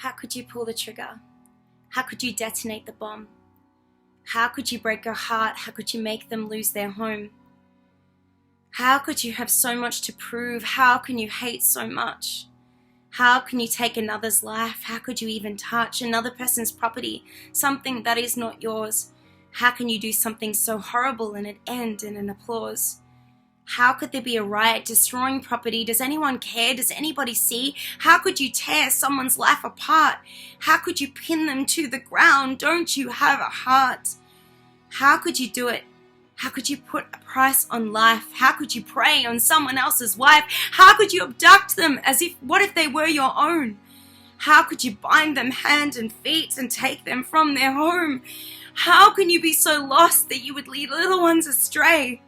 How could you pull the trigger? How could you detonate the bomb? How could you break a heart? How could you make them lose their home? How could you have so much to prove? How can you hate so much? How can you take another's life? How could you even touch another person's property, something that is not yours? How can you do something so horrible and it end in an applause? How could there be a riot destroying property? Does anyone care? Does anybody see? How could you tear someone's life apart? How could you pin them to the ground? Don't you have a heart? How could you do it? How could you put a price on life? How could you prey on someone else's wife? How could you abduct them what if they were your own? How could you bind them hand and feet and take them from their home? How can you be so lost that you would lead little ones astray?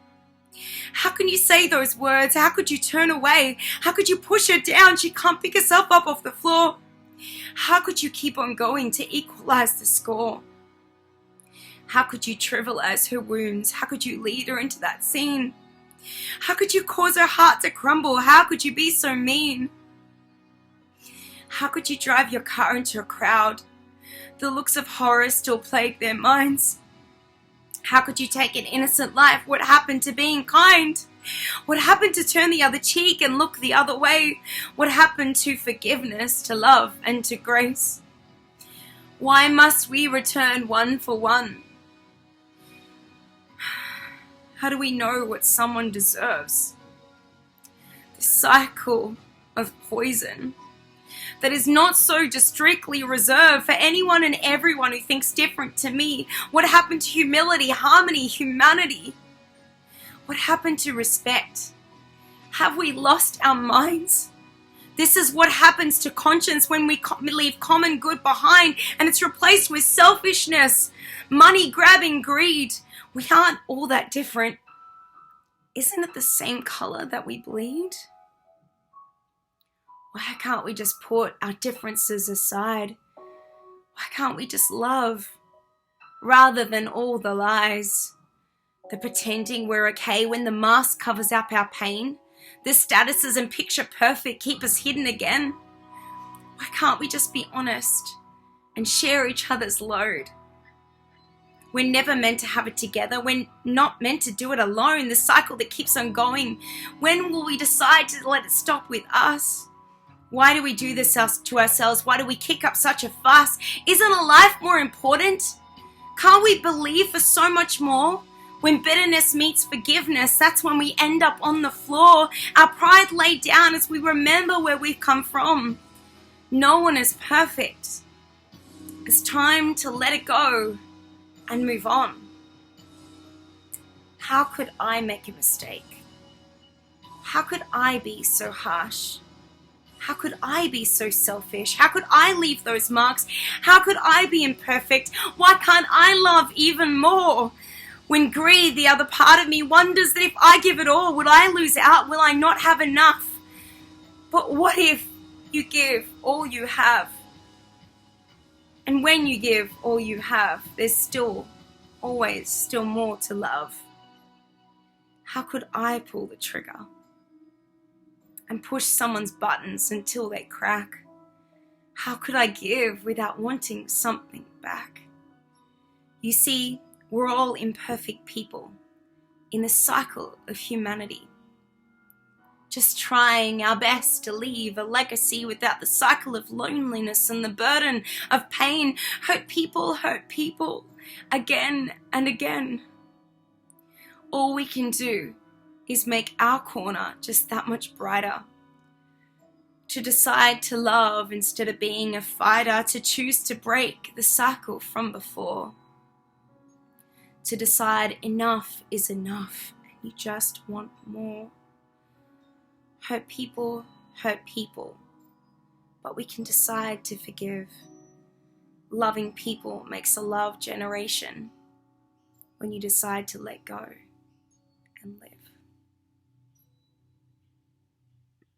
How can you say those words? How could you turn away? How could you push her down? She can't pick herself up off the floor. How could you keep on going to equalize the score? How could you trivialize her wounds? How could you lead her into that scene? How could you cause her heart to crumble? How could you be so mean? How could you drive your car into a crowd? The looks of horror still plague their minds. How could you take an innocent life? What happened to being kind? What happened to turn the other cheek and look the other way? What happened to forgiveness, to love, and to grace? Why must we return one for one? How do we know what someone deserves? The cycle of poison that is not so just strictly reserved for anyone and everyone who thinks different to me. What happened to humility, harmony, humanity? What happened to respect? Have we lost our minds? This is what happens to conscience when we leave common good behind and it's replaced with selfishness, money grabbing, greed. We aren't all that different. Isn't it the same color that we bleed? Why can't we just put our differences aside? Why can't we just love rather than all the lies? The pretending we're okay when the mask covers up our pain. The statuses and picture perfect keep us hidden again. Why can't we just be honest and share each other's load? We're never meant to have it together. We're not meant to do it alone. The cycle that keeps on going. When will we decide to let it stop with us? Why do we do this to ourselves? Why do we kick up such a fuss? Isn't a life more important? Can't we believe for so much more? When bitterness meets forgiveness, that's when we end up on the floor. Our pride laid down as we remember where we've come from. No one is perfect. It's time to let it go and move on. How could I make a mistake? How could I be so harsh? How could I be so selfish? How could I leave those marks? How could I be imperfect? Why can't I love even more? When greed, the other part of me, wonders that if I give it all, would I lose out? Will I not have enough? But what if you give all you have? And when you give all you have, there's always still more to love. How could I pull the trigger and push someone's buttons until they crack? How could I give without wanting something back? You see, we're all imperfect people in the cycle of humanity, just trying our best to leave a legacy without the cycle of loneliness and the burden of pain. Hurt people again and again. All we can do is make our corner just that much brighter. To decide to love instead of being a fighter, to choose to break the cycle from before. To decide enough is enough and you just want more. Hurt people, but we can decide to forgive. Loving people makes a love generation when you decide to let go and live.